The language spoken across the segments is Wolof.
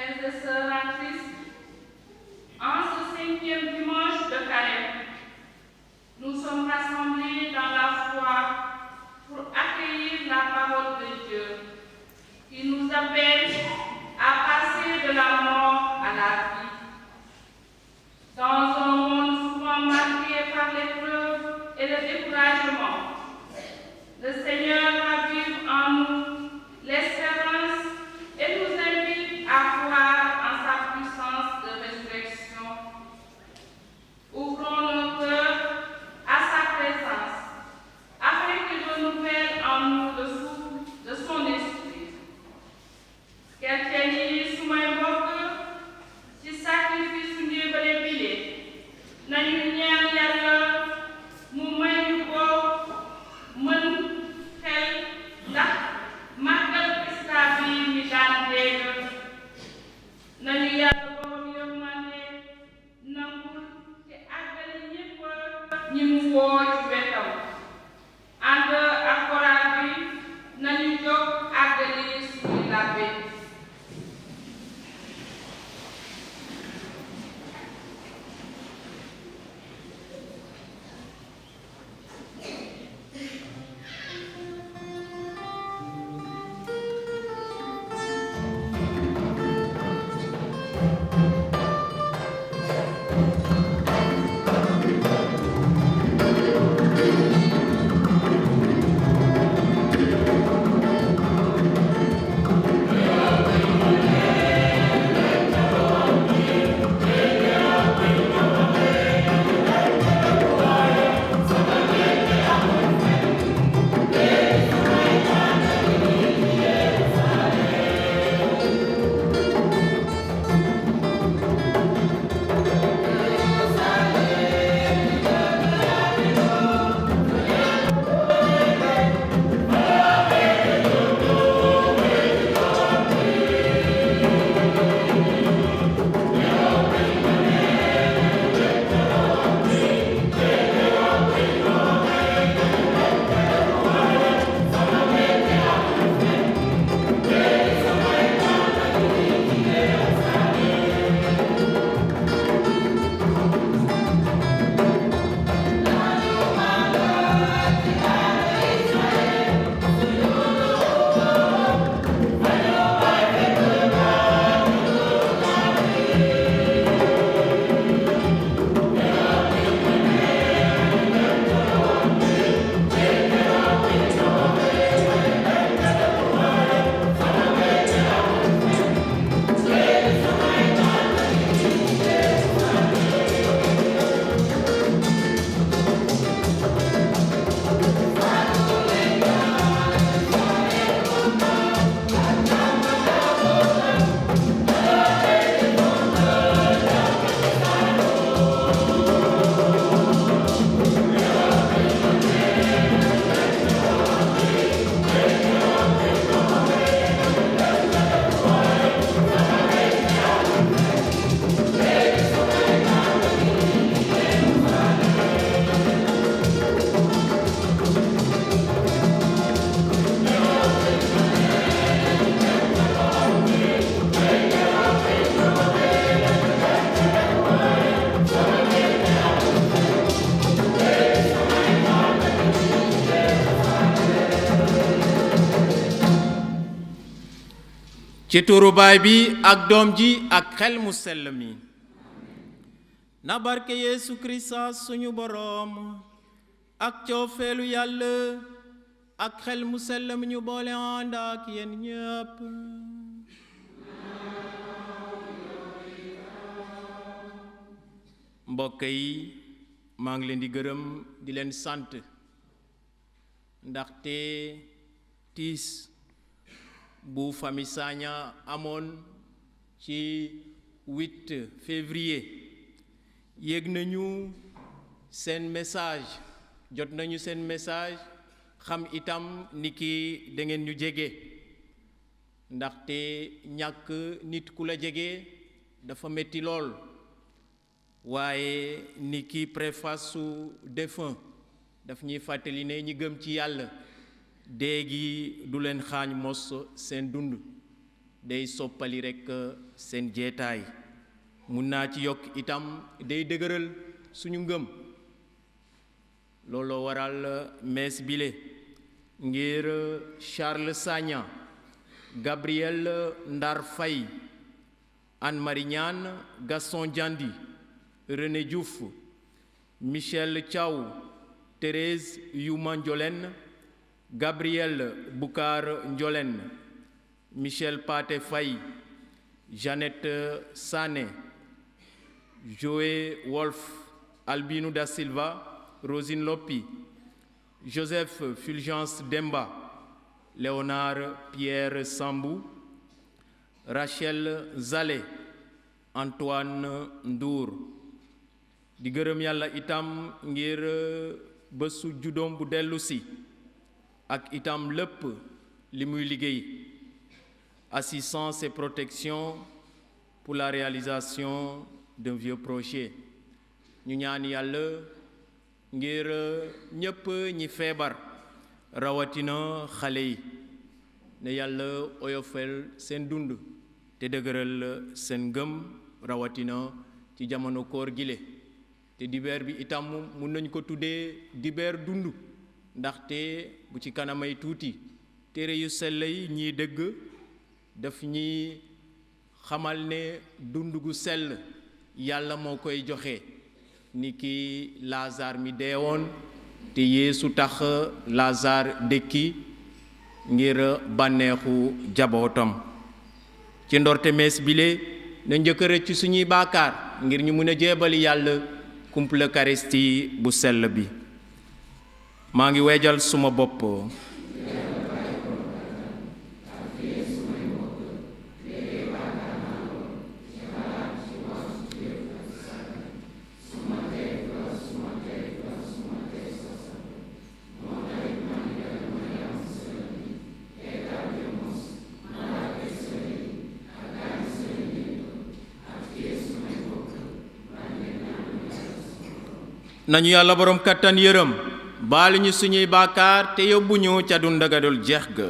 frères et sœurs en Christ, en ce 5e dimanche de Carême, nous sommes rassemblés dans la foi pour accueillir la parole de Dieu qui nous appelle à passer de la mort à la vie. Dans un monde souvent marqué par l'épreuve et le découragement, le Seigneur ravive en nous l'espérance et nous invite à croire en sa puissance de résurrection. Ouvrons nos cœurs à sa présence, afin qu'il renouvelle en nous le souffle de son esprit. Chrétien yi sumay mbokk ci sacrifice su njébale bile nañu ñaan Yàlla mu may ñu ko mën xel ndax màggal Krista bi mi daan dégg nañu Yàlla borom yërmande nangul te àggali ñépp ñi mu woo ci wetam. ànd ak koraal bi nañu jóg àggali suñuy làbbe. ci turu baay bi ak doom ji ak xel mu sell mi na barke Yeesu Kirista suñu boroom ak coofeelu Yàlla ak xel mu sell mi ñu boole ànd ak yéen ñépp. mbokk yi maa ngi leen di gërëm di leen sant ndaxte tiis bu famille Sagna amoon ci 8 février yéeg nañu seen message jot nañu seen message xam itam ni ki da ngeen ñu jege ndaxte ñàkk nit ku la jege dafa metti lool waaye ni ki préface su défunt daf ñuy fàttali ne ñi gëm ci Yàlla dee gi du leen xaañ mos seen dund day soppali rekk seen jeetaay mun naa ci yokk itam day dëgëral suñu ngëm looloo waral mees bile ngir Charles Sagna, Gabriel Ndar Faye, Anne-Marie Niane, Gaston Diandi, René Diouf, Michel Thiaw, Thérèse Youma Ndiolène, Gabriel Boucar Ndiolène, Michel Pathé Faye, Jeannette Sané, Joé Wolf, Albino da Silva, Rosine Lopi, Joseph Fulgence Demba, Léonard Pierre Sambou, Rachel Zale, Antoine Ndour. di gërëm yàlla itam ngir bésu juddoom bu dellu si ak itam lépp li muy liggéey assistance et protection pour la réalisation d'un vieux projet ñu ñaan yàlla ngir ñépp ñi feebar rawatina xale yi ne yàlla oyofel seen dund te dëgëral seen ngëm rawatina ci jamono koor gile te dibeer bi itam mun nañ ko tuddee dibeer dund ndaxte bu ci kanamay tuuti téere yu sell yi ñiy dëgg daf ñi xamal ne dund gu sell yàlla moo koy joxe ni ki Lazare mi deewoon te Yeesu tax Lazare dekki ngir bànneexu jabootam ci ndorte mees bile na njëkk a rëcc suñuy baakaar ngir ñu mën a jéebali yàlla kumple Eucharistie bu sell bi maa ngi weejal suma bopp nañu yàlla borom kattan yërëm baal ñu suñuy baakaar te yóbbu ñu ca dund ga dul jeex ga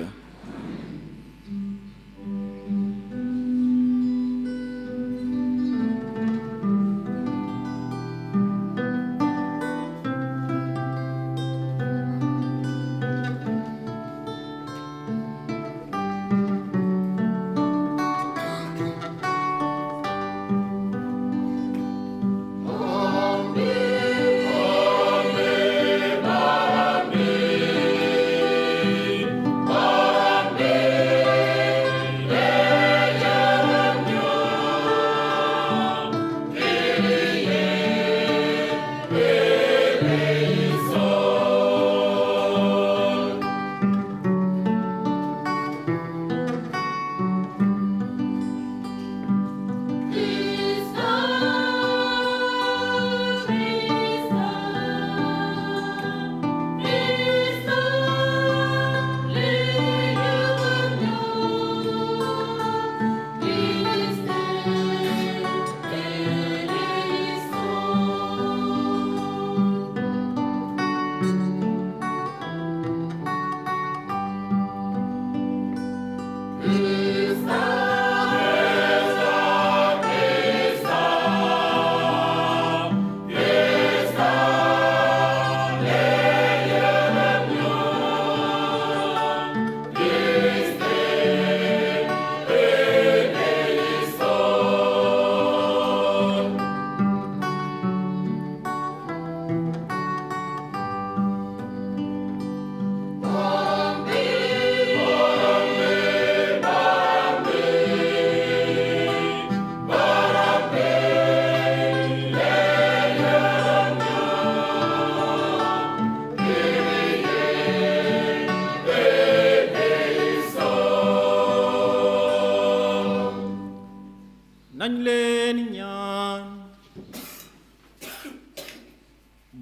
nañ leen ñaan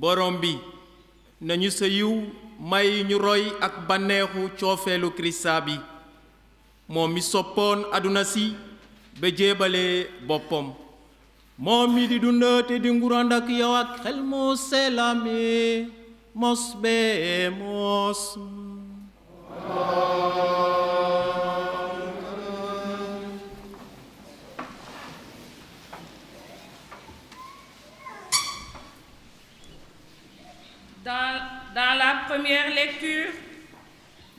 borom bi nañu sa yiw may ñu roy ak bànneexu coofeelu Kirista bi moom mi soppoon àdduna si ba jéebale boppam moom mi di dund te di nguur ànd ak yow ak xel moo selame mos bee mos première lecture,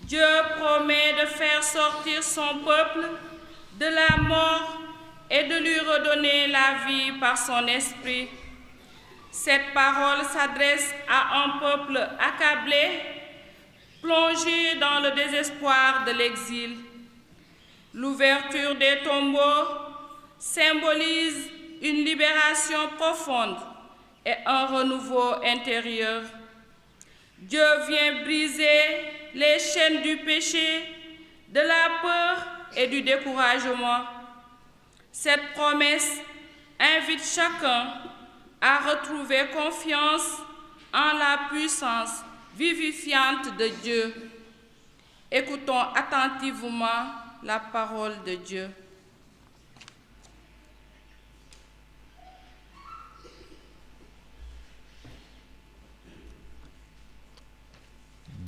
Dieu promet de faire sortir son peuple de la mort et de lui redonner la vie par son esprit. Cette parole s'adresse à un peuple accablé, plongé dans le désespoir de l'exil. L'ouverture des tombeaux symbolise une libération profonde et un renouveau intérieur. Dieu vient briser les chaînes du péché, de la peur et du découragement. Cette promesse invite chacun à retrouver confiance en la puissance vivifiante de Dieu. Écoutons attentivement la parole de Dieu.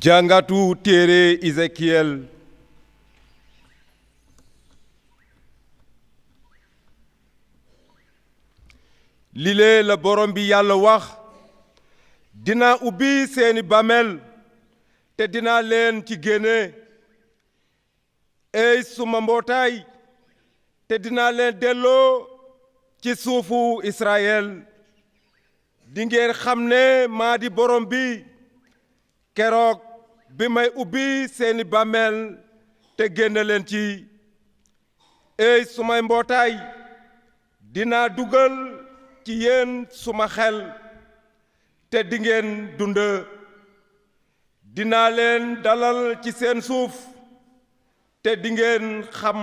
Jàngatu téere Ézéchiel. lile la borom bi Yàlla wax, dinaa ubbi seeni bàmmeel te dinaa leen ci génne, ey suma mbootaay, te dinaa leen delloo ci suufu Israël. di ngeen xam ne maa di borom bi keroog bi may ubbi seeni bàmmeel te génne leen ci. ey sumay mbootaay, dinaa dugal ci yéen suma xel te di ngeen dund. dinaa leen dalal ci seen suuf te di ngeen xam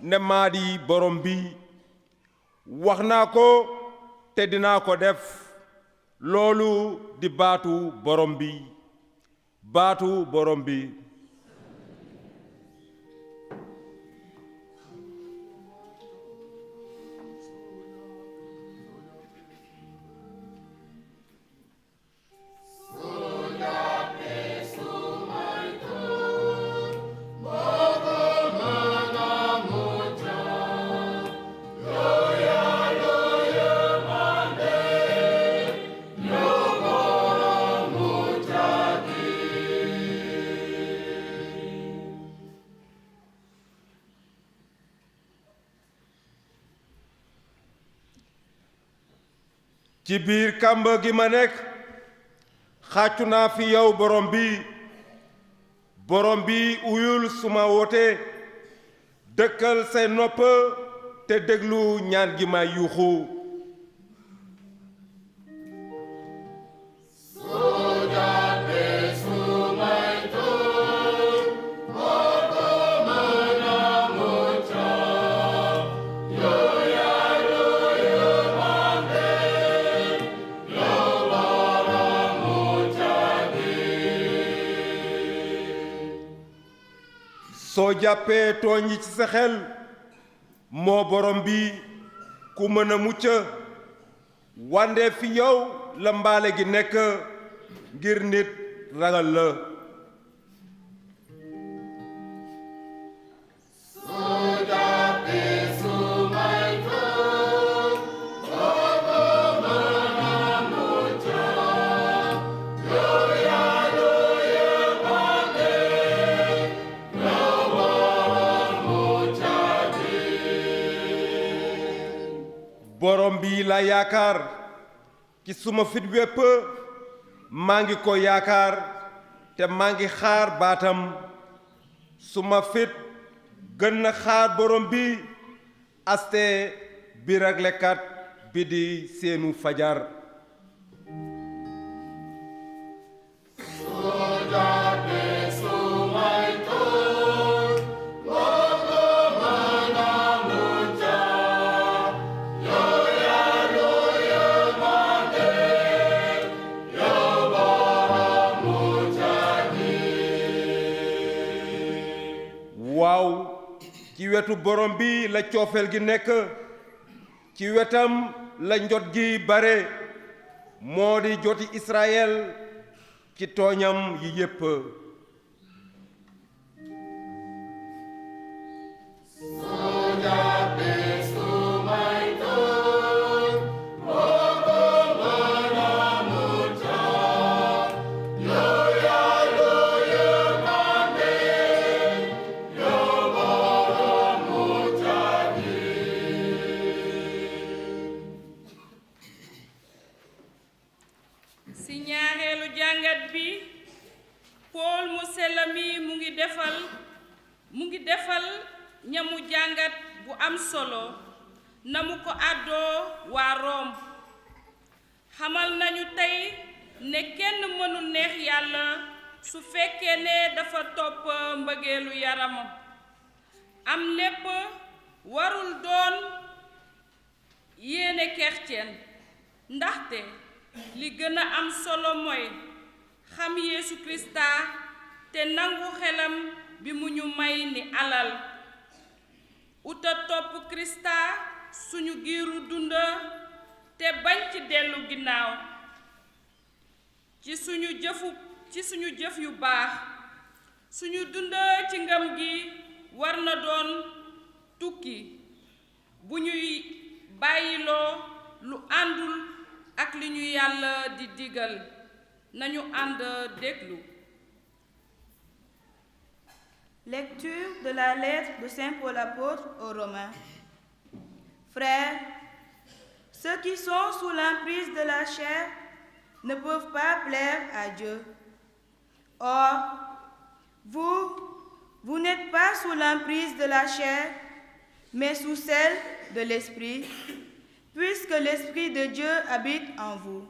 ne maa di borom bi. wax naa ko te dinaa ko def. loolu di baatu borom bi. baatu borom bi. ci biir kàmb gi ma nekk xàccu naa fi yow borom bi uyul suma woote, dëkkal say nopp te déglu ñaan gi ma yuuxu. soo jàppee tooñ yi ci sa xel, moo borom bi ku mën a mucc. wande fi yow la mbaale gi nekk ngir nit ragal la. borom bi la yaakaar, ci suma fit wépp maa ngi ko yaakaar te maa ngi xaar baatam. suma fit gën na xaar borom bi aste bi raglekat bi di seenu fajar. waaw ci wetu borom bi la coofeel gi nekk, ci wetam la njot gi bare, moo di joti Israël ci tooñam yi yépp. Yeah. mi mu ngi defal ñamu jàngat bu am solo na mu ko àddoo waa Rome xamal nañu tey ne kenn mënul neex yàlla su fekkee ne dafa topp mbëggeelu yaramam am lépp warul doon yéene chrétien ndaxte li gën a am solo mooy xam Yeesu Krista te nangu xelam bi mu ñu may ni alal uta topp Krista suñu giiru dund te bañ ci dellu ginnaaw ci suñu jëf yu baax suñu dund ci ngëm gi war na doon tukki bu ñuy bàyyiloo lu àndul ak li ñu Yàlla di digal nañu ànd déglu. Lecture de la lettre de Saint Paul apôtre aux Romains. Frères, ceux qui sont sous l'emprise de la chair ne peuvent pas plaire à Dieu. Or, vous n'êtes pas sous l'emprise de la chair, mais sous celle de l'Esprit, puisque l'Esprit de Dieu habite en vous.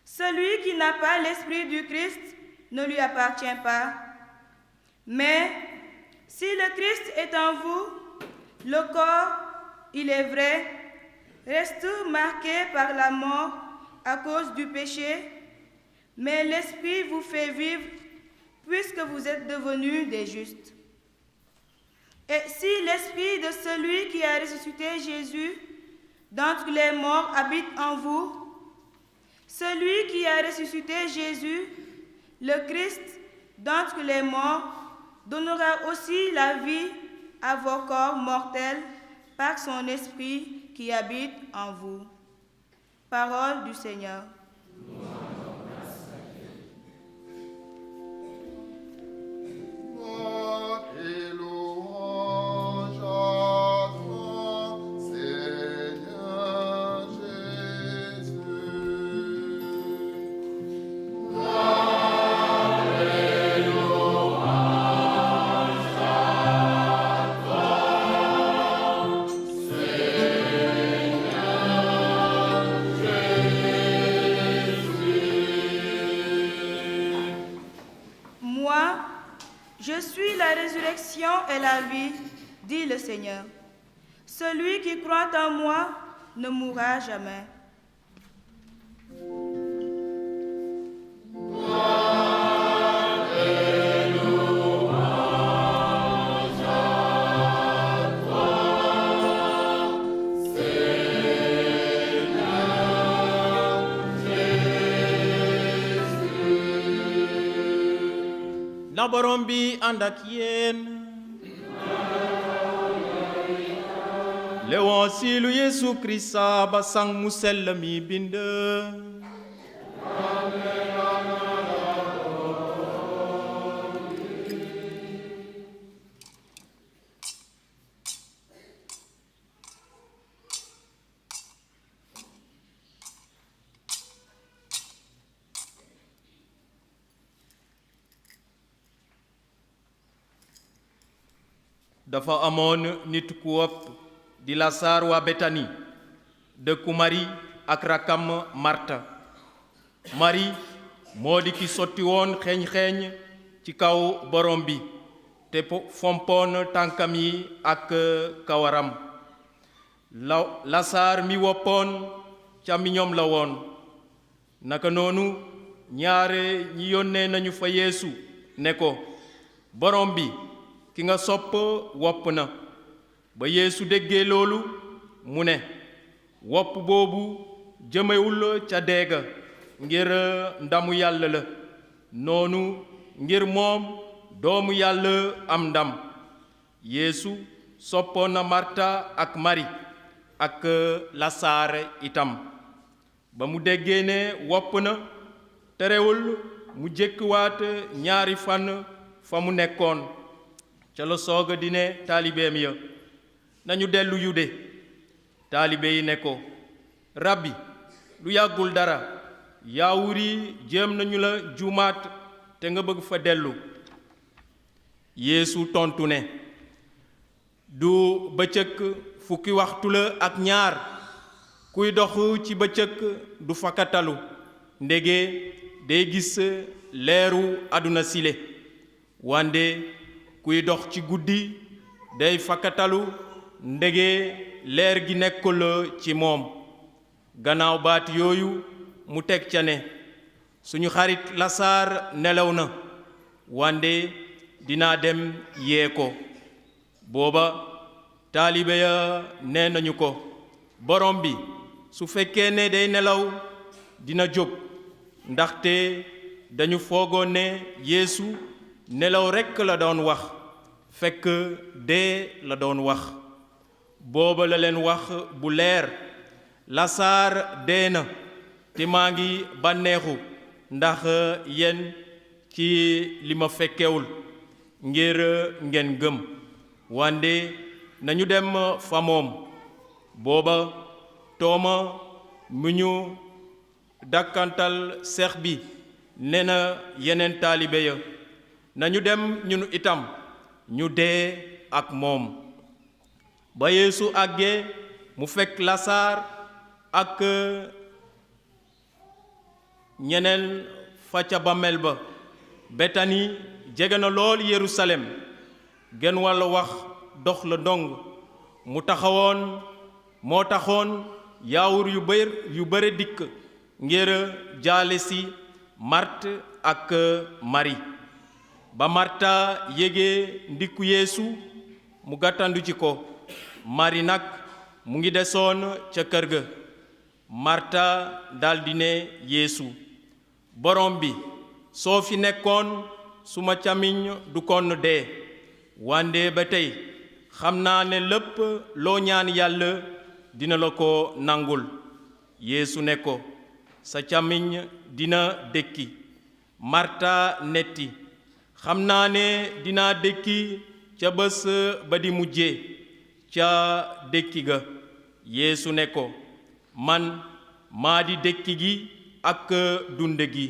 Celui qui n'a pas l'Esprit du Christ ne lui appartient pas. Mais si le Christ est en vous, le corps, il est vrai, reste marqué par la mort à cause du péché, mais l'Esprit vous fait vivre puisque vous êtes devenus des justes. Et si l'Esprit de celui qui a ressuscité Jésus d'entre les morts habite en vous, celui qui a ressuscité Jésus, le Christ d'entre les morts, donnera aussi la vie à vos corps mortels par son Esprit qui habite en vous. Parole du Seigneur. Je suis la résurrection et la vie, dit le Seigneur. Celui qui croit en moi ne mourra jamais. na borom bi ànd ak yéen L'évangile Yesu Krista ba sang mu sell mi bind dafa amoon nit ku wopp di Lasaar waa Betani dëkku Mari ak rakkam Marta Mari moo di ki sotti woon xeeñ-xeeñ ci kaw borom bi te fompoon tànkam yi ak kawaram Lasaar mi woppoon càmmiñam la woon naka noonu ñaare ñi yónnee nañu fa Yeesu ne ko borom bi ki nga sopp wopp na ba Yeesu déggee loolu mu ne wopp boobu jëmewul ca deega ngir ndamu Yàlla la noonu ngir moom doomu Yàlla am ndam Yeesu soppoon na Marta ak Mari ak Lasaar itam ba mu déggee ne wopp na terewul mu jékkiwaat ñaari fan fa mu nekkoon ca la sooga di ne taalibeem ya nañu dellu Yude taalibe yi ne ko rabbi lu yàggul dara yaawur yi jéem nañu la juumaat te nga bëgg fa dellu. Yeesu tontu ne, du bëccëg fukki waxtu la ak ñaar, kuy dox ci bëccëg du fakatalu, ndege day gis leeru àdduna sile, wande kuy dox ci guddi day fakatalu, ndege leer gi nekkul ci moom. Gannaaw baat yooyu mu teg ca ne, suñu xarit Lasaar nelaw na, wande dinaa dem yee ko. Booba taalibe ya nee nañu ko, borom bi su fekkee ne day nelaw dina jóg, ndaxte dañu foogoon ne Yeesu nelaw rekk la doon wax, fekk dee la doon wax. Booba la leen wax bu leer, Lasaar dee na, te maa ngi bànneexu ndax yéen ci li ma fekkewul, ngir ngeen gëm, wande nañu dem fa moom. Booba Tooma mu ñu dàkkantal seex bi nee na yeneen taalibe ya, nañu dem ñun itam ñu dee ak moom. Ba Yeesu àggee mu fekk Lasaar ak ñeneen fa ca bàmmeel ba. Betani jege na lool Yerusalem, genn wàll wax dox la dong. moo taxoon yaawur yu bare dikk ngir jaale si Màrt ak Mari. Ba Marta yégee ndikku Yeesu mu gàttandu ci ko, Mari nag mu ngi desoon ca kër ga. Marta daldi ne Yeesu, borom bi soo fi nekkoon suma càmmiñ du kon dee, wande ba tey xam naa ne lépp loo ñaan Yàlla dina la ko nangul. Yeesu ne ko, sa càmmiñ dina dékki. Marta netti, xam naa ne dinaa dékki ca bés ba di mujje ca dékki ga. Yeesu ne ko, man maa di dékki gi ak dund gi.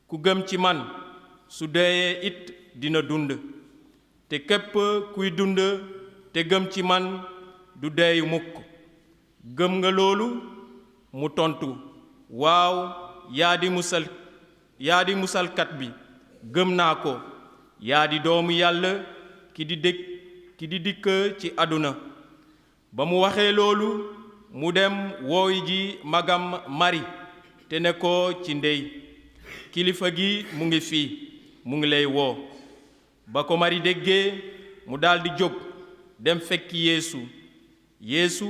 Ku gëm ci man su dee it dina dund, te képp kuy dund te gëm ci man du deey mukk. Gëm nga loolu? Mu tontu, waaw, yaa di musalkat bi, gëm naa ko. Yaa di doomu Yàlla ki di dikk ci àdduna. Ba mu waxee loolu mu dem wooyi ji magam Mari te ne ko ci ndey, kilifa gi mu ngi fii, mu ngi lay woo. Ba ko Mari déggee mu daldi jóg dem fekki Yeesu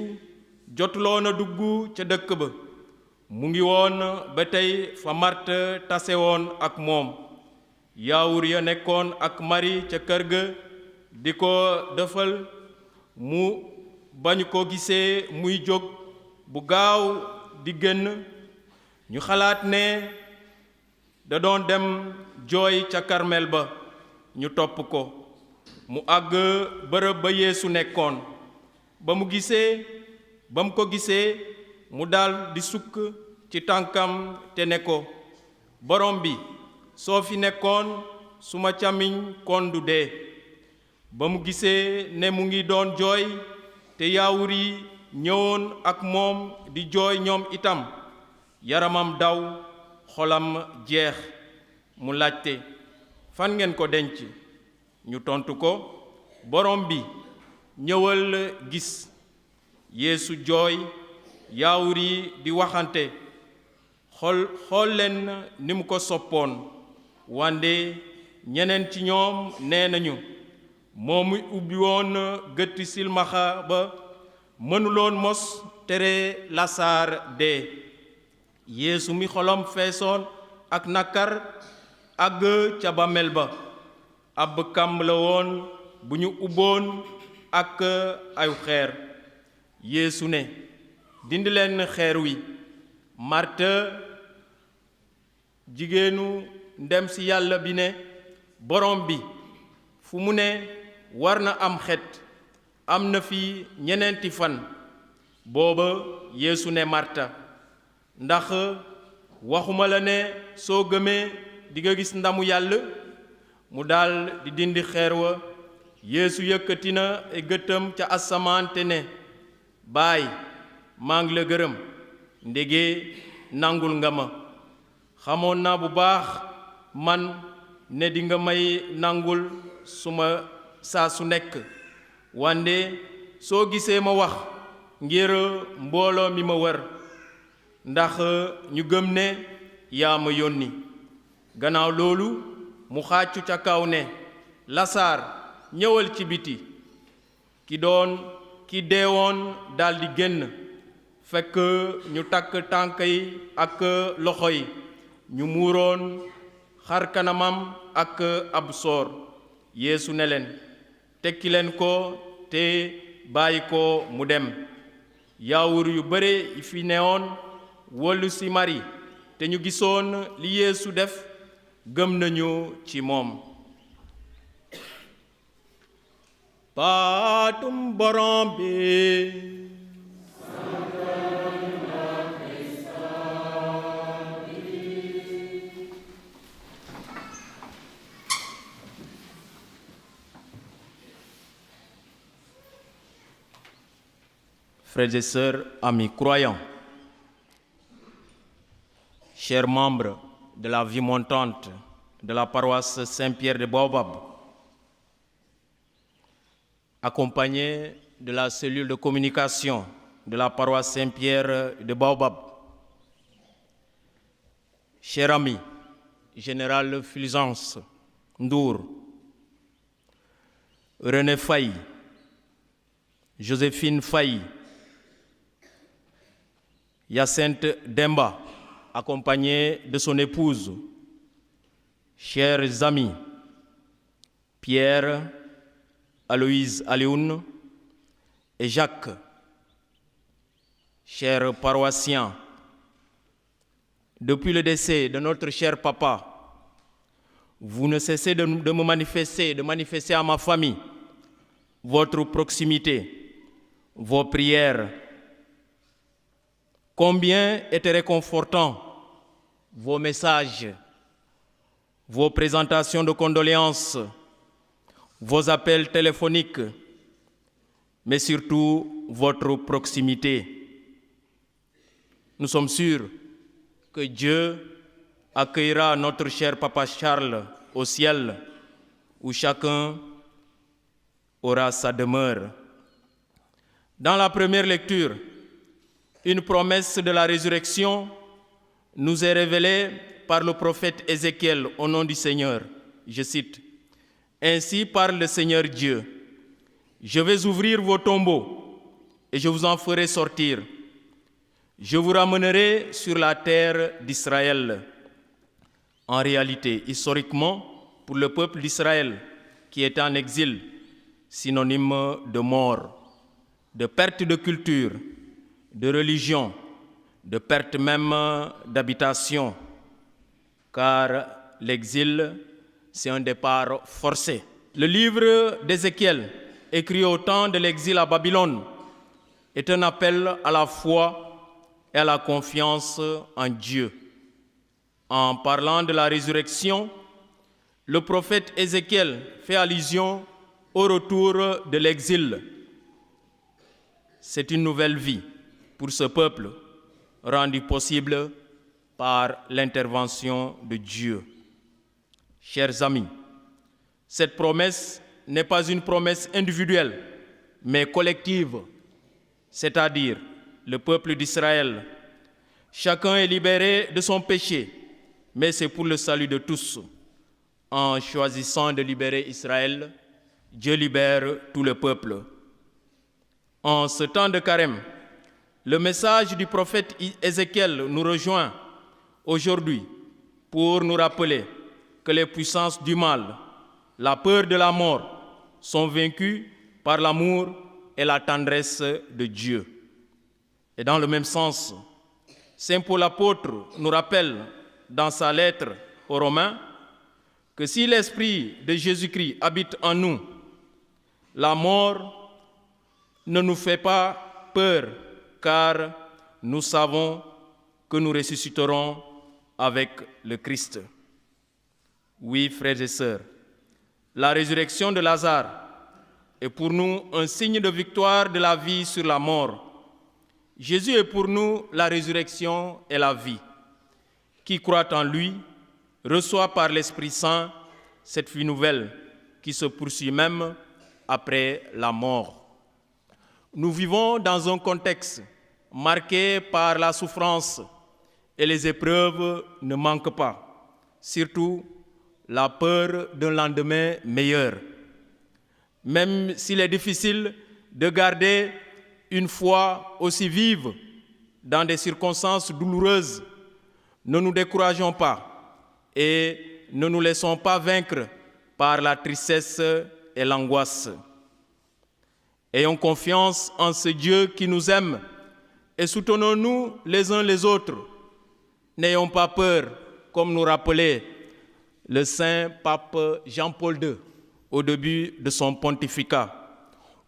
jotuloo na dugg ca dëkk ba, mu ngi woon ba tey fa Màrt tase woon ak moom. yaawur ya nekkoon ak Mari ca kër ga di ko defal, mu bañ ko gisee muy jóg bu gaaw di génn, ñu xalaat ne da doon dem jooy ca Karmel ba. ñu topp ko mu àgg bërëb ba Yeesu nekkoon. ba mu ko gisee mu dal di sukk ci tànkam te ne ko, borom bi soo fi nekkoon suma càmmiñ kon du dee. ba mu gisee ne mu ngi doon jooy te yaawur yi ñëwoon ak moom di jooy ñoom itam, yaramam daw, xolam jeex. mu laajte, fan ngeen ko denc? ñu tontu ko, borom bi ñëwal gis. Yeesu jooy, yaawur yi di waxante, xool leen ni mu ko soppoon. wande ñeneen ci ñoom nee nañu, moo muy ubbi woon gëtti silmaxa ba, mënuloon mos tere Lasaar dee. Yeesu mi xolam feesoon ak nakar àgg ca bàmmeel ba. ab kàmb la woon bu ñu ubboon ak ay xeer. Yeesu ne, dindi leen xeer wi. Marta, jigéenu ndem si Yàlla bi ne, borom bi fu mu ne war na am xet, am na fi ñeneenti fan. booba Yeesu ne Marta, ndax waxuma la ne soo gëmee di nga gis ndamu yàlla mu daal di dindi xeer wa Yeesu yëkkati na ay gëttam ca asamaan te ne baay maa ngi la gërëm ndege nangul nga ma xamoon naa bu baax man ne di nga may nangul suma saa su nekk wande soo gisee ma wax ngir mbooloo mi ma wër ndax ñu gëm ne yaa ma yónni gannaaw loolu mu xàccu ca kaw ne Lasaar ñëwal ci biti ki deewoon daldi génn fekk ñu takk tànk yi ak loxo yi ñu muuroon xar kanamam ak ab soor Yeesu ne leen tekki leen ko te bàyyi ko mu dem yaawur yu bare yi fi newoon wolu ci Mari te ñu gisoon li Yeesu def gëm nañu ci moom baatum borom bi Frères et sœurs, amis croyants, chers membres de la vie montante de la paroisse Saint-Pierre de Baobab, accompagnés de la cellule de communication de la paroisse Saint-Pierre de Baobab, chers amis, Général Fulgence Ndour, René Faye, Joséphine Faye, Hyacinthe Demba, accompagné de son épouse, chers amis, Pierre, Aloïse Alioune et Jacques, chers paroissiens, depuis le décès de notre cher papa, vous ne cessez de manifester à ma famille votre proximité, vos prières. Combien étaient réconfortants vos messages, vos présentations de condoléances, vos appels téléphoniques, mais surtout votre proximité. Nous sommes sûrs que Dieu accueillera notre cher Papa Charles au ciel, où chacun aura sa demeure. Dans la première lecture, une promesse de la résurrection nous est révélée par le prophète Ézéchiel au nom du Seigneur. Je cite, « Ainsi parle le Seigneur Dieu, je vais ouvrir vos tombeaux et je vous en ferai sortir. Je vous ramènerai sur la terre d'Israël. » En réalité, historiquement, pour le peuple d'Israël qui est en exil, synonyme de mort, de perte de culture, de religion, de perte même d'habitation, car l'exil, c'est un départ forcé. Le livre d'Ézéchiel, écrit au temps de l'exil à Babylone, est un appel à la foi et à la confiance en Dieu. En parlant de la résurrection, le prophète Ézéchiel fait allusion au retour de l'exil. C'est une nouvelle vie pour ce peuple, rendue possible par l'intervention de Dieu. Chers amis, cette promesse n'est pas une promesse individuelle, mais collective, c'est-à-dire le peuple d'Israël. Chacun est libéré de son péché, mais c'est pour le salut de tous. En choisissant de libérer Israël, Dieu libère tout le peuple. En ce temps de carême, le message du prophète Ézéchiel nous rejoint aujourd'hui pour nous rappeler que les puissances du mal, la peur de la mort, sont vaincues par l'amour et la tendresse de Dieu. Et dans le même sens, Saint Paul apôtre nous rappelle dans sa lettre aux Romains que si l'Esprit de Jésus-Christ habite en nous, la mort ne nous fait pas peur, car nous savons que nous ressusciterons avec le Christ. Oui, frères et sœurs, la résurrection de Lazare est pour nous un signe de victoire de la vie sur la mort. Jésus est pour nous la résurrection et la vie. Qui croit en lui reçoit par l'Esprit Saint cette vie nouvelle qui se poursuit même après la mort. Nous vivons dans un contexte marqué par la souffrance et les épreuves ne manquent pas, surtout la peur d'un lendemain meilleur. Même s'il est difficile de garder une foi aussi vive dans des circonstances douloureuses, ne nous décourageons pas et ne nous laissons pas vaincre par la tristesse et l'angoisse. Ayons confiance en ce Dieu qui nous aime et soutenons-nous les uns les autres. N'ayons pas peur, comme nous rappelait le saint pape Jean-Paul II au début de son pontificat.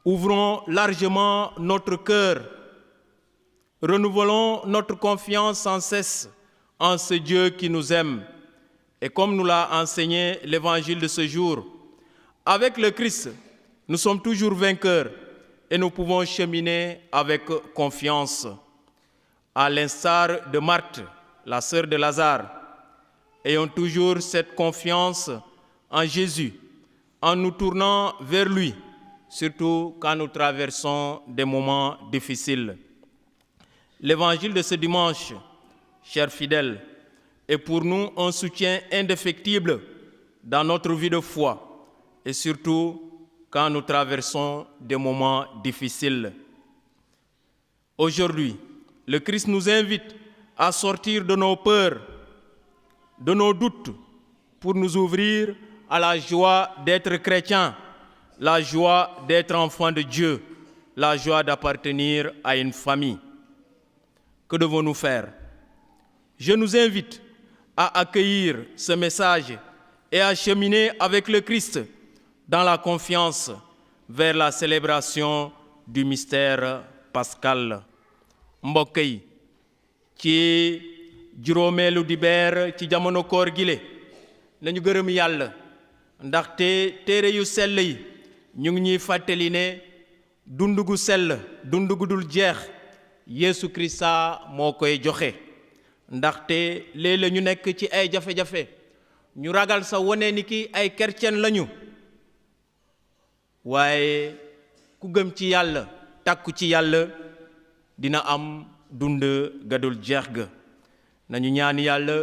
Ouvrons largement notre cœur, renouvelons notre confiance sans cesse en ce Dieu qui nous aime. Et comme nous l'a enseigné l'évangile de ce jour, avec le Christ, nous sommes toujours vainqueurs et nous pouvons cheminer avec confiance. À l'instar de Marthe, la sœur de Lazare, ayons toujours cette confiance en Jésus, en nous tournant vers lui, surtout quand nous traversons des moments difficiles. L'évangile de ce dimanche, chers fidèles, est pour nous un soutien indéfectible dans notre vie de foi et surtout quand nous traversons des moments difficiles. Aujourd'hui, le Christ nous invite à sortir de nos peurs, de nos doutes, pour nous ouvrir à la joie d'être chrétien, la joie d'être enfant de Dieu, la joie d'appartenir à une famille. Que devons-nous faire? Je nous invite à accueillir ce message et à cheminer avec le Christ dans la confiance vers la célébration du mystère pascal. Mbokk yi ci juróomeelu dibeer ci jamono koor gile nañu gërëm Yàlla ndaxte téere yu sell yi ñu ngi ñuy fàttali ne dund gu sell dund gu dul jeex Yeesu Krista moo koy joxe ndaxte léeg-léeg ñu nekk ci ay jafe-jafe ñu ragal sa wone ni ki ay chrétien lañu waaye ku gëm ci Yàlla takku ci Yàlla dina am dund gadul jeex ga nañu ñaan Yàlla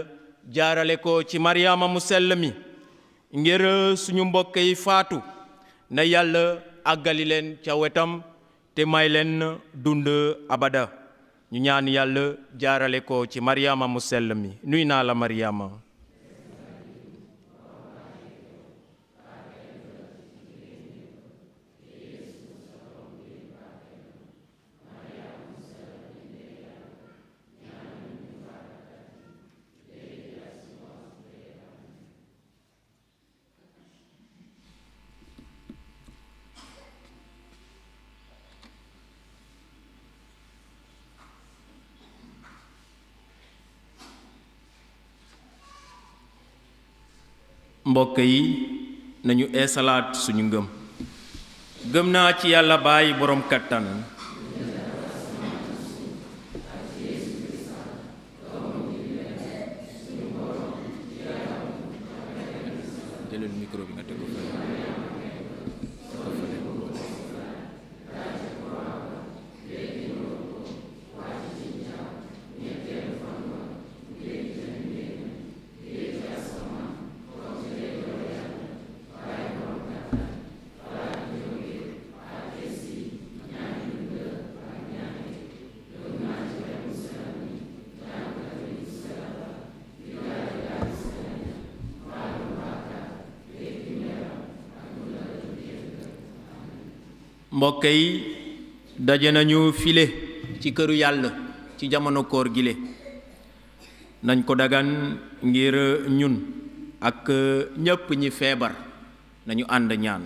jaarale ko ci Mariama mu sell mi ngir suñu mbokk yi faatu na Yàlla àggali leen ca wetam te may leen dund abada ñu ñaan Yàlla jaarale ko ci Mariama mu sell mi nuy naa la Mariama mbokk yi nañu eesalaat suñu ngëm gëm naa ci Yàlla Baay borom kattan jëlal micro bi nga teg ko mbokk yi daje nañu file ci këru Yàlla ci jamono koor gile nañ ko dagan ngir ñun ak ñépp ñi feebar nañu ànd ñaan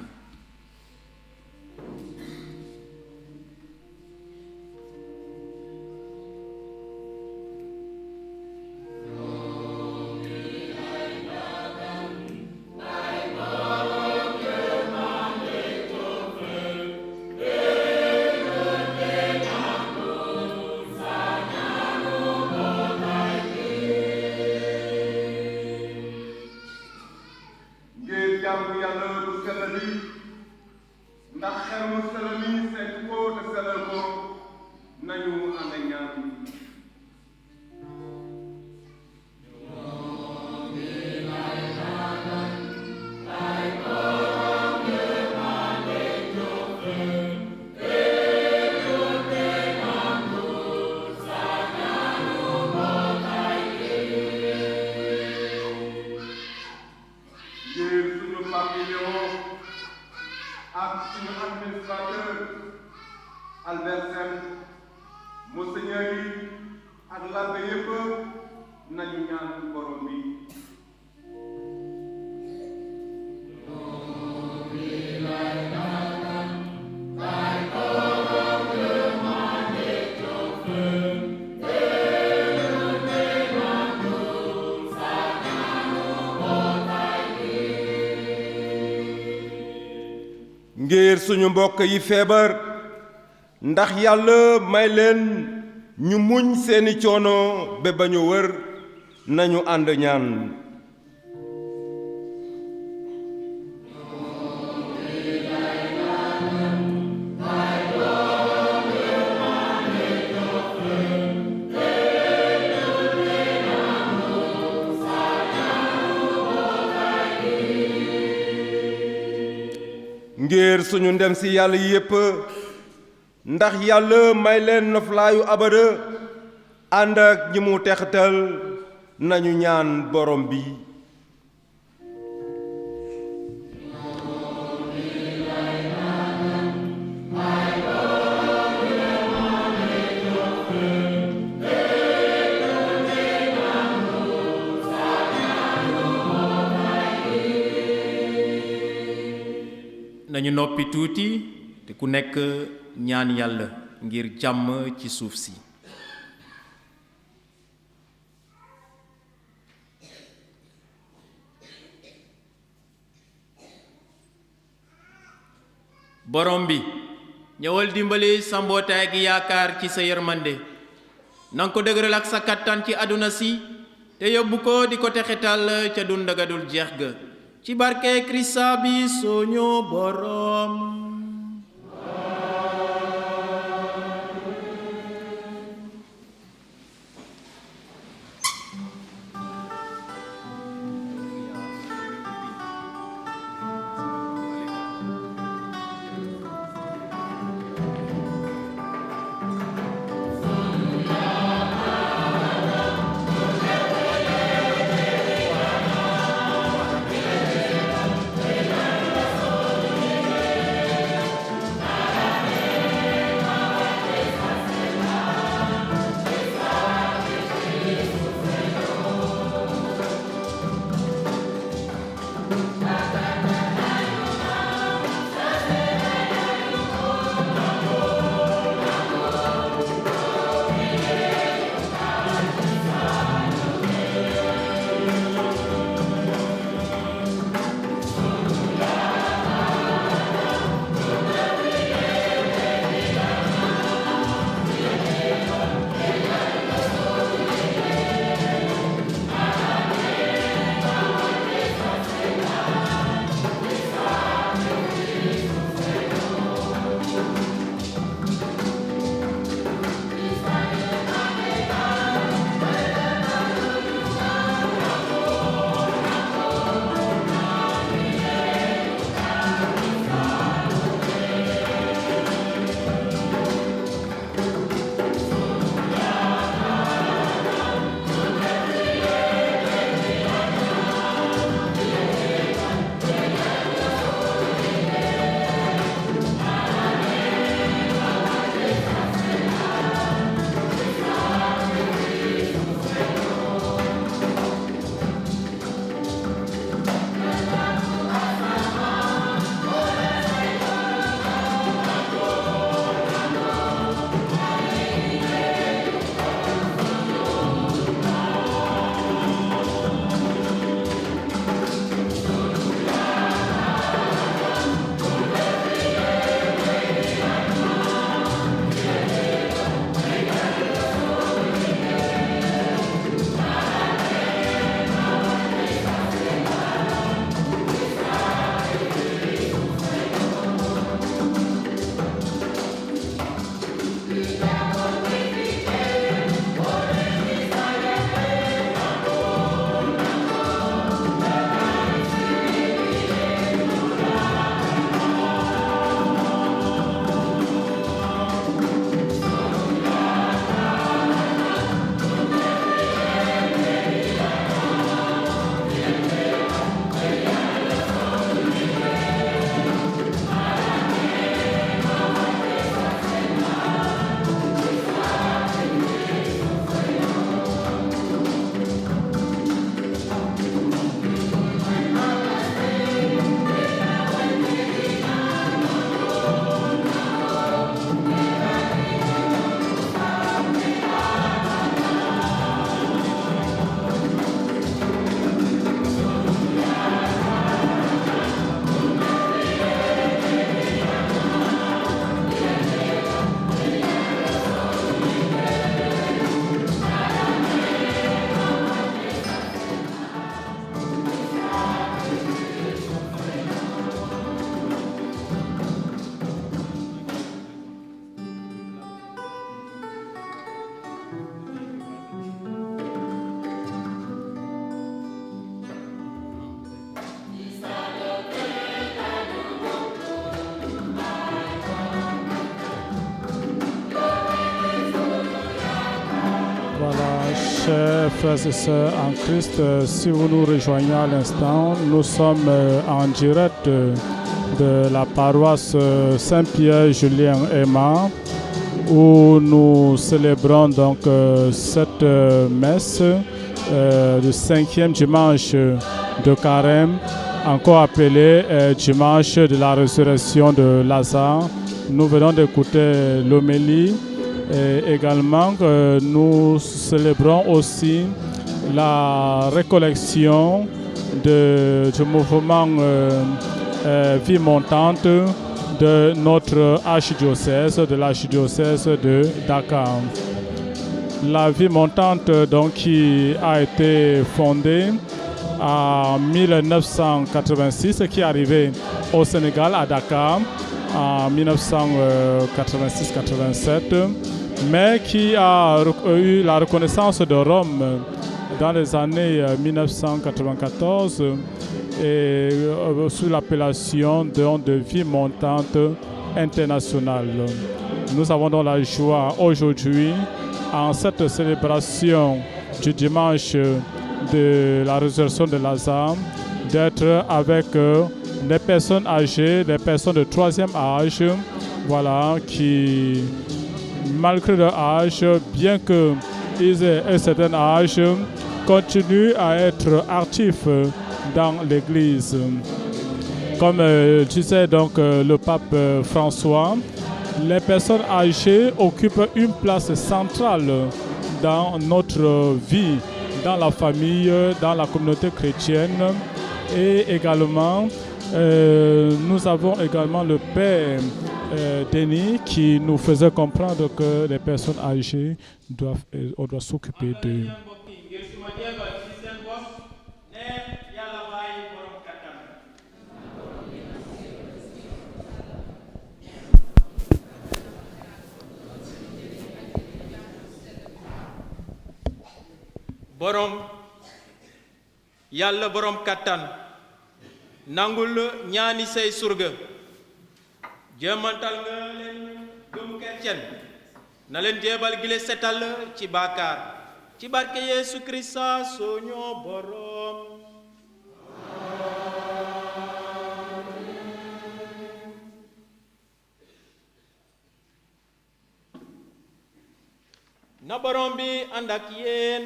paroissiens monseigneur yi ak l'abbé yépp nañu ñaan borom bi. ngir suñu mbokk yi feebar ndax yàlla may leen ñu muñ seeni coono ba ba ñu wër nañu ànd ñaan. ngir suñu ndem si yàlla yépp ndax yàlla may leen noflaayu abada ànd ak ñi mu textal nañu ñaan borom bi. nañu noppi tuuti te ku nekk ñaan yàlla ngir jàmm ci suuf si. borom bi ñëwal dimbali sa mbootaay gi yaakaar ci sa yërmande nanga ko dëgëral ak sa kattan ci àdduna si te yóbbu ko di ko texetal ca dund ga dul jeex ga ci barke Krista bi suñu borom. Chers frères et sœurs en Christ, si vous nous rejoignez à l'instant, nous sommes en direct de la paroisse Saint-Pierre Julien Aimant, où nous célébrons donc cette messe du 5e dimanche de Carême, encore appelé dimanche de la résurrection de Lazare. Nous venons d'écouter l'homélie. Et également, nous célébrons aussi la récollection du mouvement Vie montante de notre archidiocèse, de l'archidiocèse de Dakar. La Vie montante, donc, qui a été fondée en 1986, qui est arrivée au Sénégal, à Dakar, en 1986-87, mais qui a eu la reconnaissance de Rome dans les années 1994 et sous l'appellation de Vie montante internationale. Nous avons donc la joie aujourd'hui, en cette célébration du dimanche de la résurrection de Lazare, d'être avec des personnes âgées, des personnes de 3e âge, voilà, qui, malgré leur âge, bien qu'ils aient un certain âge, continuent à être actifs dans l'Église. Comme disait donc le pape François, les personnes âgées occupent une place centrale dans notre vie, dans la famille, dans la communauté chrétienne, et également nous avons également le père Denis qui nous faisait comprendre que les personnes âgées on doit s'occuper d'eux. borom yàlla borom kattan nangul ñaani say surga jéemantal nga leen gëm kercen na leen jéebal gile setal ci baakaar ci barke Yeesu Krista suñu borom. na borom bi ànd ak yéen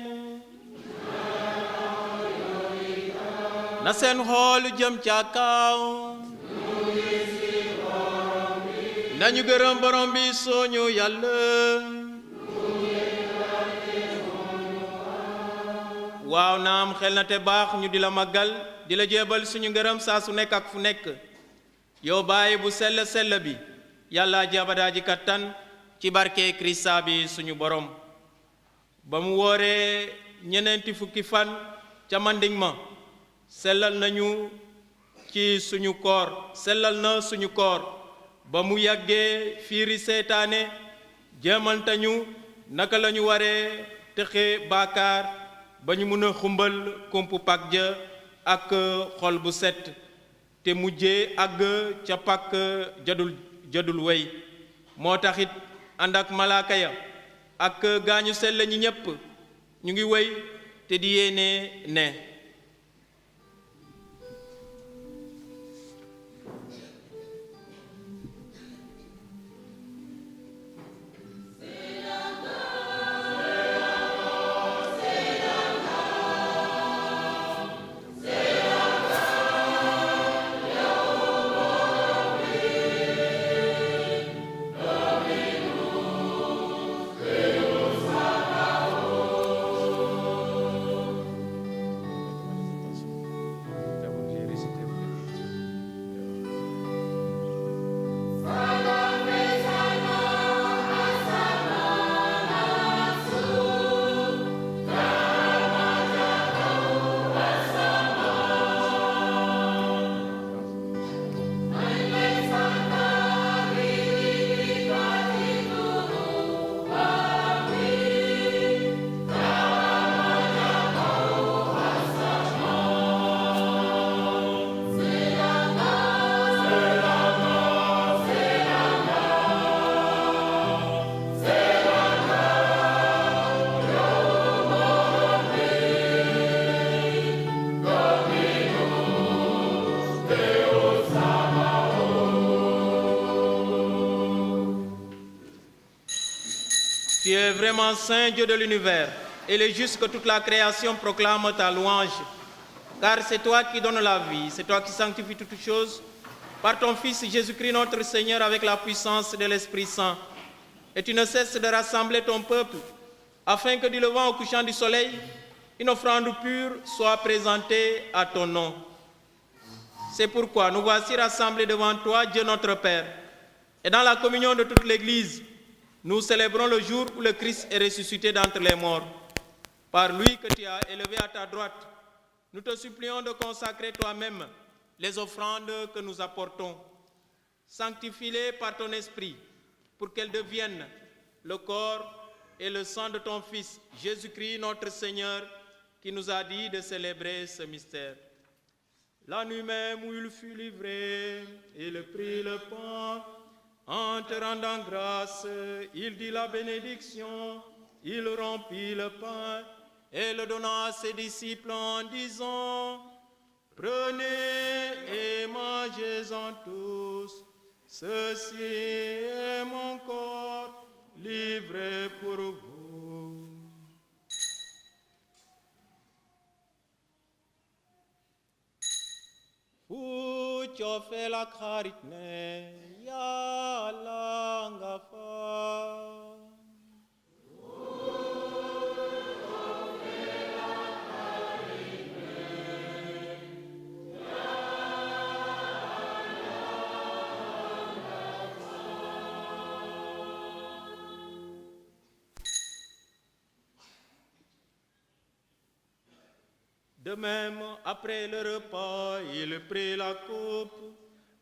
na seen xool jëm ca kaw nañu gërëm borom bi suñu yàlla waaw naam xel na te baax ñu di la màggal di la jéebal suñu ngërëm saa su nekk ak fu nekk yow baay bu sell sell bi yàlla jabadaa ji kattan ci barke Krista bi suñu borom ba mu wooree ñeneenti fukki fan ca manding ma sellal nañu ci suñu koor sellal na suñu koor ba mu yàggee fiiri seytaane jéemantañu naka lañu waree texe baakaar ba ñu mën a xumbal kumpu pak ja ak xol bu set te mujjee àgg ca pak jadul wey moo taxit ànd ak malaaka ya ak gaañu sell ñi ñépp ñu ngi wey te di yéene ne Tu es vraiment saint, Dieu de l'univers. Il est juste que toute la création proclame ta louange. Car c'est toi qui donnes la vie, c'est toi qui sanctifies toutes choses par ton Fils Jésus-Christ notre Seigneur avec la puissance de l'Esprit Saint. Et tu ne cesses de rassembler ton peuple afin que du levant au couchant du soleil, une offrande pure soit présentée à ton nom. C'est pourquoi nous voici rassemblés devant toi, Dieu notre Père. Et dans la communion de toute l'Église, nous célébrons le jour où le Christ est ressuscité d'entre les morts. Par lui que tu as élevé à ta droite, nous te supplions de consacrer toi-même les offrandes que nous apportons. Sanctifie-les par ton esprit, pour qu'elles deviennent le corps et le sang de ton Fils, Jésus-Christ notre Seigneur, qui nous a dit de célébrer ce mystère. La nuit même où il fut livré, il prit le pain. En te rendant grâce, il dit la bénédiction, il rompit le pain et le donna à ses disciples en disant: Prenez et mangez-en tous, ceci est mon corps livré pour vous. Ucho fe la caritne, ya langa fa. De même, après le repas, il prit la coupe.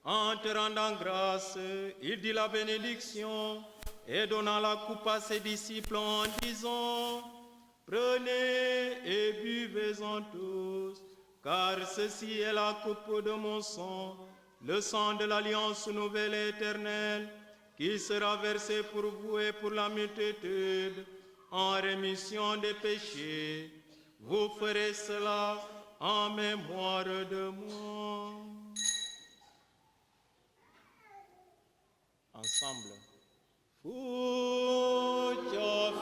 En te rendant grâce, il dit la bénédiction et donna la coupe à ses disciples en disant: Prenez et buvez-en tous, car ceci est la coupe de mon sang, le sang de l'alliance nouvelle et éternelle, qui sera versé pour vous et pour la multitude en rémission des péchés. Vous ferez cela en mémoire de moi. Ensemble. Fucho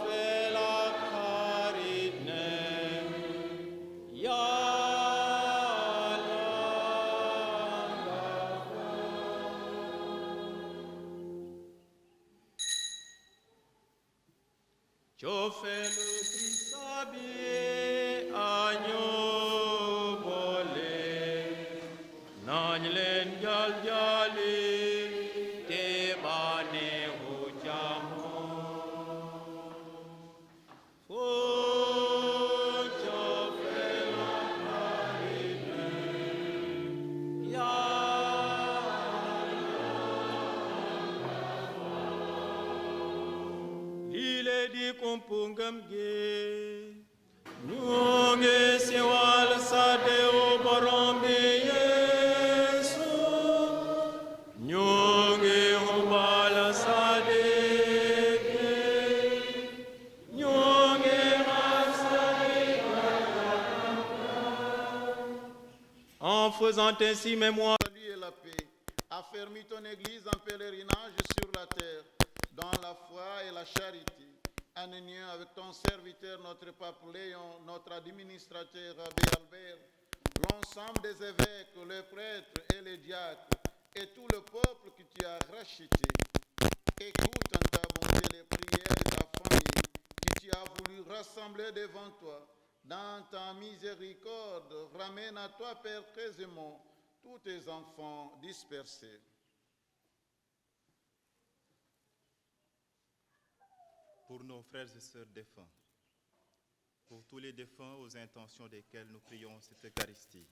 fe la caritne, ya yo fe le trisabi agno bole, nany len jal jali te bane hujamo. Fucho fe la caritne, ya il est dit kumpungam ge nyunge sewal sade o borombe Yesu nyunge hubal sade ge nyunge sade. En faisant ainsi mémoire Salut et la paix, affermis ton Église en pèlerinage sur la terre, dans la foi et la charité, en union avec ton serviteur, notre pape Léon, notre administrateur Abbé Albert, l'ensemble des évêques, les prêtres et les diacres, et tout le peuple que tu as racheté. Écoute en ta bonté les prières de ta famille que tu as voulu rassembler devant toi. Dans ta miséricorde, ramène à toi, Père très aimant, tous tes enfants dispersés. Pour nos frères et sœurs défunts, pour tous les défunts aux intentions desquels nous prions cette Eucharistie,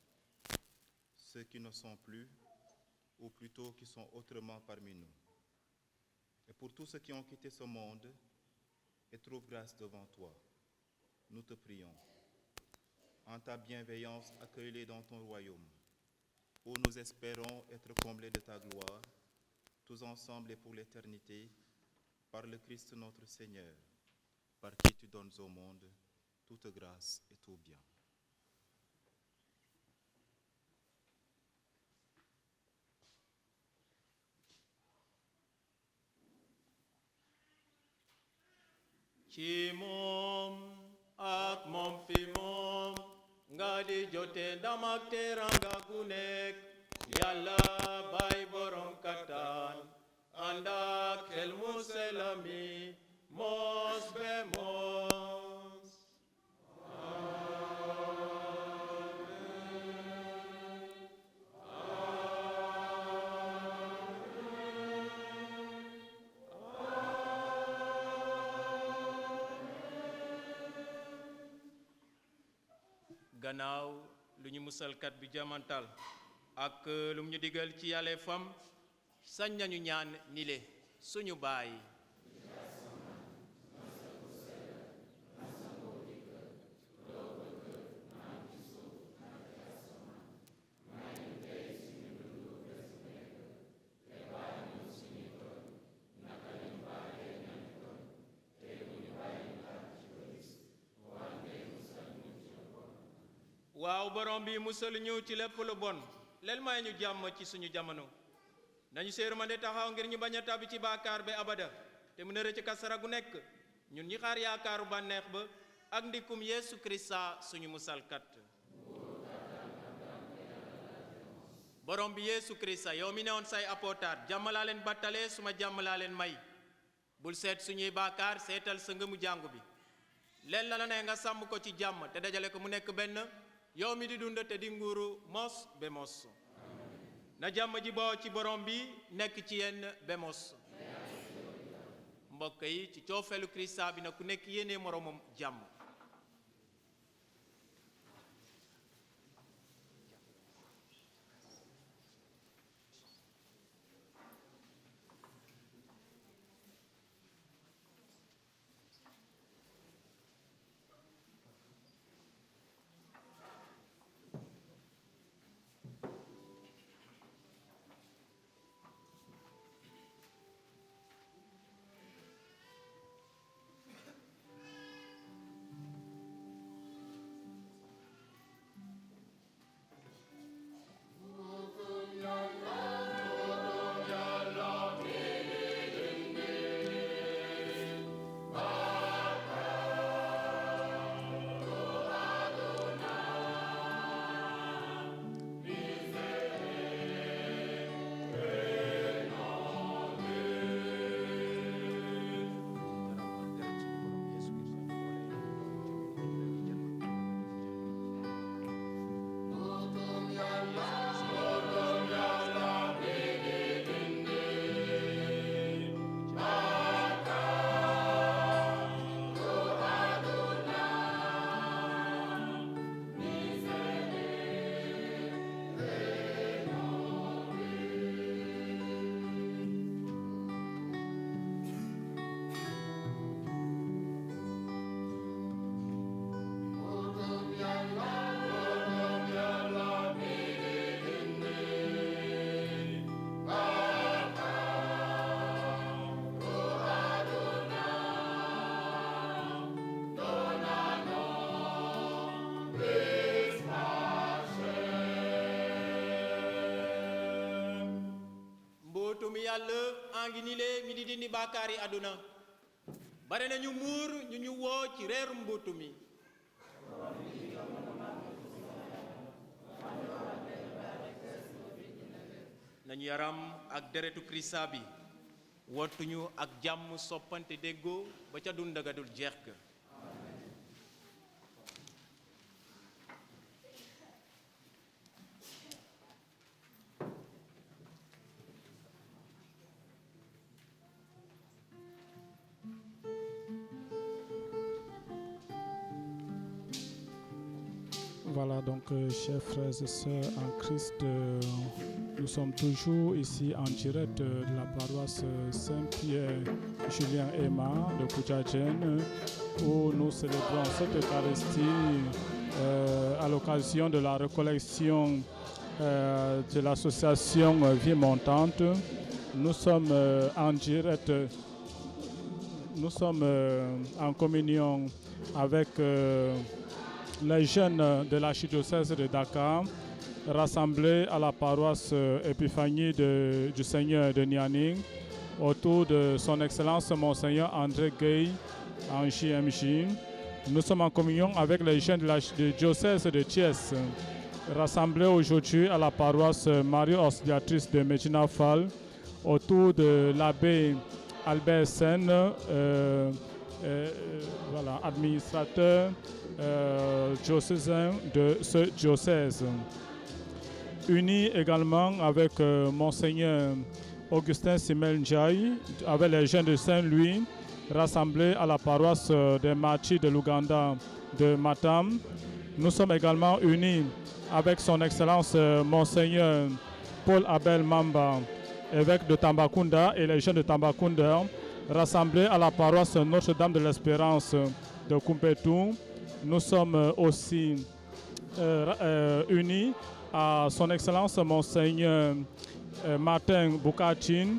ceux qui ne sont plus, ou plutôt qui sont autrement parmi nous, et pour tous ceux qui ont quitté ce monde et trouvent grâce devant toi, nous te prions. En ta bienveillance, accueille-les dans ton royaume, où nous espérons être comblés de ta gloire, tous ensemble et pour l'éternité, par le Christ notre Seigneur, par qui tu donnes au monde toute grâce et tout bien. ci moom ak moom fi moom nga di jote ndam ak teranga gu nekk yàlla bay borom kattan ànd ak xel mu sell mi mos be mos. gannaaw lu ñu musalkat bi jamantal ak lu ñu digal ci yàlla fam sañ nañu ñaan nile suñu baay waaw borom bi musal ñu ci lépp lu bon leel may ñu jàmm ci suñu jamono nañu séermande taxaw ngir ñu bañ a tàbbi ci baakaar ba abada te mu nëre ci kasara gu nekk ñun ñi xaar yaakaaru bànneex ba ak ndikum Yeesu Krista suñu musalkat borom bi Yeesu Krista yow mi newoon say apôtar jàmm laa leen battalee suma jàmm laa leen may bul seet suñuy baakaar seetal sa ngëmu jàngu bi leen la ne nga sàmm ko ci jàmm te dajale ko mu nekk benn yow mi di dund te di nguuru mos be mos na jàmm ji boo ci borom bi nekk ci yenn be mos mbokk yi ci coofeelu Krista bi na ku nekk yéene moromam jàmm yàlla angi ni lee mi di dindi baakaari àdduna bare na ñu muur ñu woo ci reeru mbuutu mi nañu yaram ak deretu Krista bi wottuñu ak jàmm soppante déggoo ba ca dundagadul jeex ga Voilà, donc chers frères et sœurs en Christ, nous sommes toujours ici en direct de la paroisse Saint-Pierre Julien Emma de Koutiadjen, où nous célébrons cette Eucharistie à l'occasion de la récollection de l'association Vie Montante. Nous sommes en direct, nous sommes en communion avec les jeunes de l'archidiocèse de Dakar rassemblés à la paroisse Épiphanie du Seigneur de Nianing autour de son Excellence Monseigneur André Gueye, en JMJ. Nous sommes en communion avec les jeunes du diocèse de Thiès, rassemblés aujourd'hui à la paroisse Marie Auxiliatrice de Medina Fall, autour de l'abbé Albert Sen, administrateur diocésain de ce diocèse. Unis également avec Monseigneur Augustin Simel Ndiaye, avec les jeunes de Saint-Louis, rassemblés à la paroisse des Martyrs de l'Ouganda de Matam. Nous sommes également unis avec son Excellence Monseigneur Paul Abel Mamba, évêque de Tambacounda, et les jeunes de Tambacounda, rassemblés à la paroisse Notre-Dame de l'Espérance de Kumpetu. Nous sommes aussi unis à son Excellence Monseigneur Martin Boukachin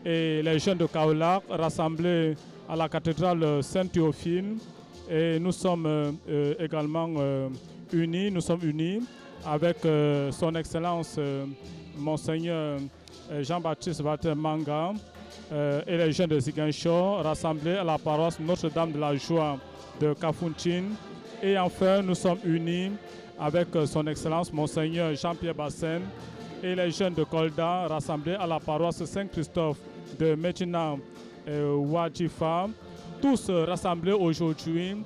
et les jeunes de Kaolack, rassemblés à la cathédrale Saint-Théophile. Et nous sommes également unis avec son Excellence Monseigneur Jean-Baptiste Walter Manga et les jeunes de Ziguinchor, rassemblés à la paroisse Notre-Dame de la Joie de Kafountine. Et enfin, nous sommes unis avec son Excellence Monseigneur Jean-Pierre Bassène et les jeunes de Kolda, rassemblés à la paroisse Saint-Christophe de Medina Wadjifa, tous rassemblés aujourd'hui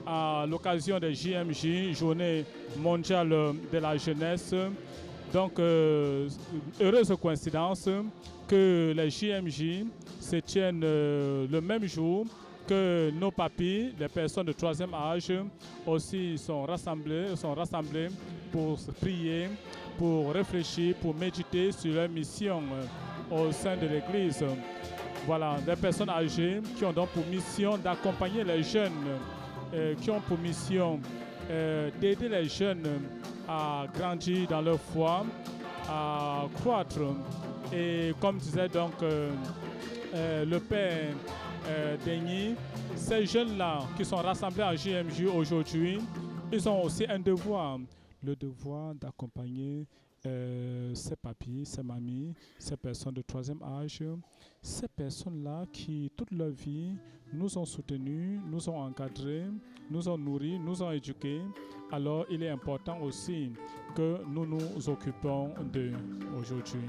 à l'occasion des JMJ, Journée mondiale de la jeunesse. Donc, heureuse coïncidence que les JMJ se tiennent le même jour que nos papis, les personnes de 3e âge, aussi sont rassemblés pour prier, pour réfléchir, pour méditer sur leur mission au sein de l'Église. Voilà, des personnes âgées qui ont donc pour mission d'accompagner les jeunes, qui ont pour mission d'aider les jeunes à grandir dans leur foi, à croître. Et comme disait donc le Père Denis, ces jeunes-là qui sont rassemblés à JMJ aujourd'hui, ils ont aussi un devoir, le devoir d'accompagner ces papis, ces mamies, ces personnes de 3e âge, ces personnes-là qui, toute leur vie, nous ont soutenus, nous ont encadrés, nous ont nourris, nous ont éduqués. Alors, il est important aussi que nous nous occupions d'eux aujourd'hui.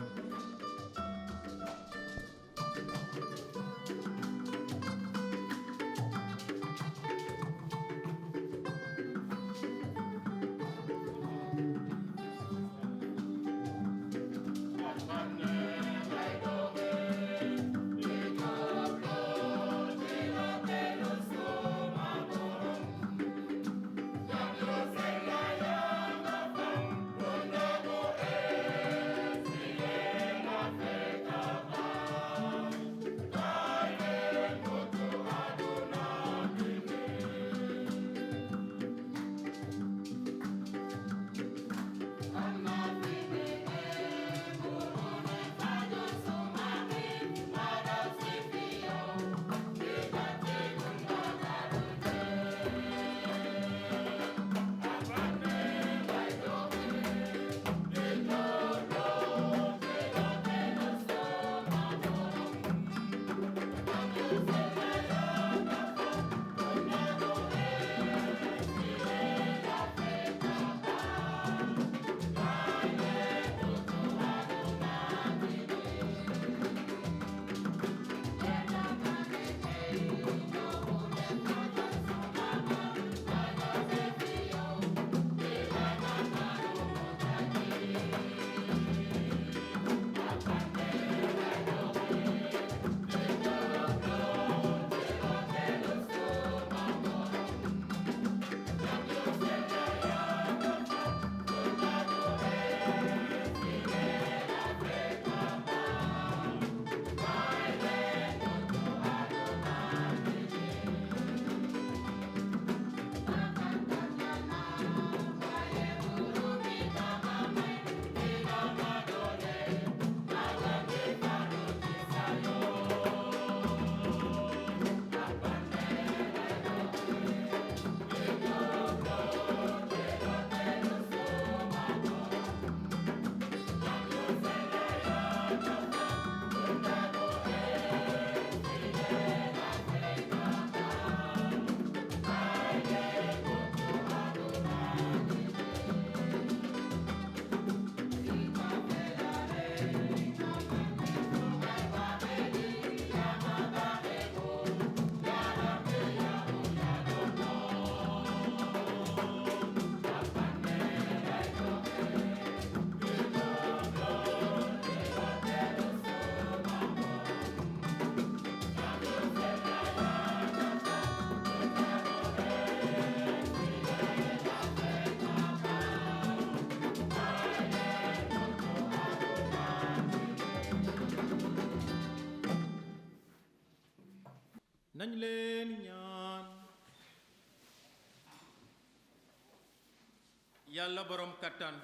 yàlla borom kattan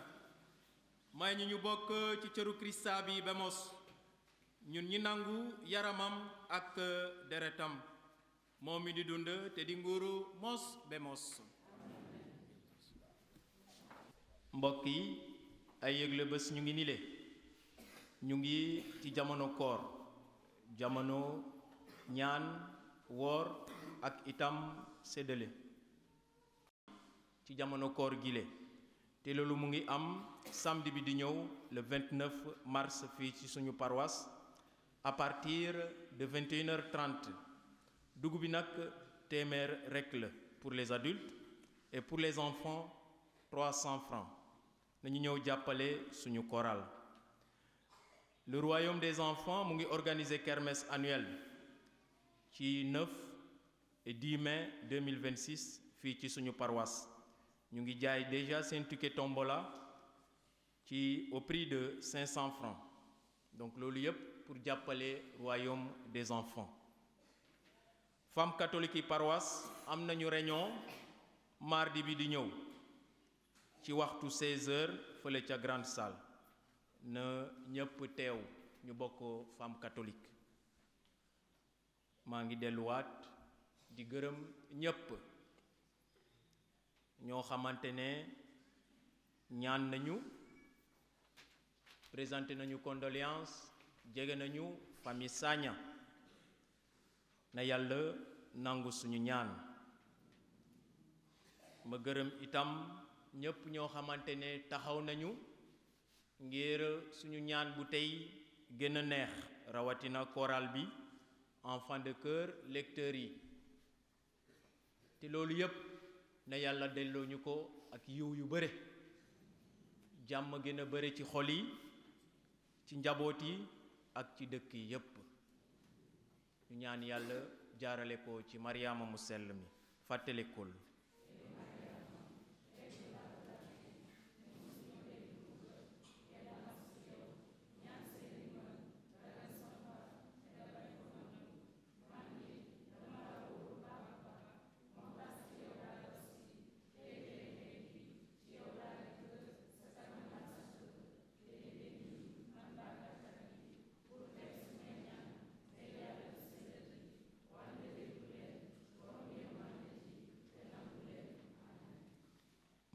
may ñu bokk ci cëru Krista bi ba mos ñun ñi nangu yaramam ak deretam moom mi di dund te di nguuru mos ba mos. mbokk yi ay yëgle bés ñu ngi nile ñu ngi ci jamono koor, jamono ñaan, woor ak itam séddale ci jamono koor gile te loolu mu ngi am samedi bi di ñëw le 29 mars fii ci suñu paroisse à partir de 21h30 dugg bi nag téeméer rekk la pour les adultes et pour les enfants 300 francs nañu ñëw jàppale suñu chorale. Le royaume des enfants mu ngi organiser kermesse annuelle ci 9 et 10 mai 2026 fii ci suñu paroisse ñu ngi jaay déjà seen ticket tombola ci au prix de 500 francs donc loolu yépp pour jàppale royaume des enfants. Femmes catholiques yi paroisse am nañu réunion mardi bi di ñëw ci waxtu 16h fële ca grande salle na ñépp teew ñu bokk femme catholique. maa ngi delluwaat di gërëm ñépp ñoo xamante ne ñaan nañu présenté nañu condoléances jege nañu famille Sagna na yàlla nangu suñu ñaan. ma gërëm itam ñépp ñoo xamante ne taxaw nañu ngir suñu ñaan bu tey gën a neex rawatina chorale bi enfants de chœur lecteurs yi te loolu yépp na yàlla delloo ñu ko ak yiw yu bare jàmm gën a bare ci xol yi ci njaboot yi ak ci dëkk yi yépp ñu ñaan yàlla jaarale ko ci Mariama mu sell mi fàttalekul.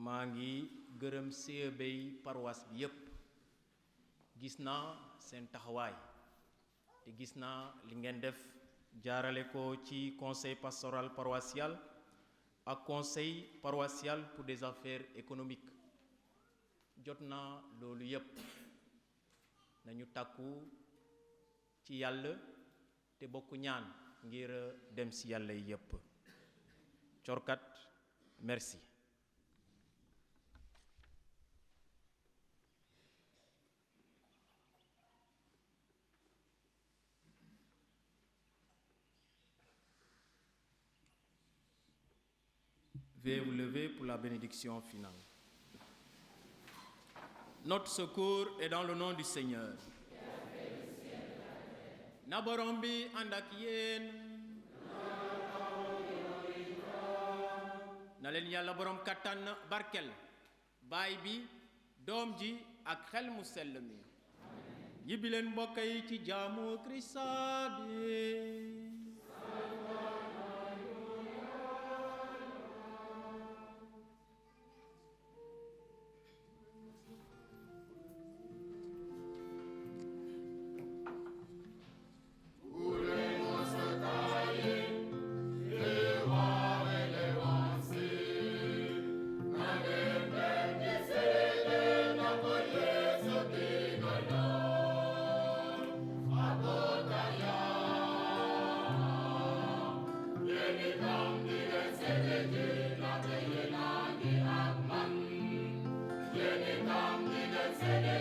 maa ngi gërëm CEB paroisse bi yépp gis naa seen taxawaay te gis naa li ngeen def jaarale ko ci conseil pastoral paroissial ak conseil paroissial pour des affaires économiques jot naa loolu yépp nañu takku ci yàlla te bokk ñaan ngir dem ci yàlla yi yépp. Corkat merci. Veuillez vous lever pour la bénédiction finale. Notre secours est dans le nom du Seigneur. Na borom bi ànd ak yéen. na leen yàlla borom kattan barkel baay bi doom ji ak xel mu sell mi. ñibbi leen mbokk yi ci jaamu Krista bi. Yeni tam giden sene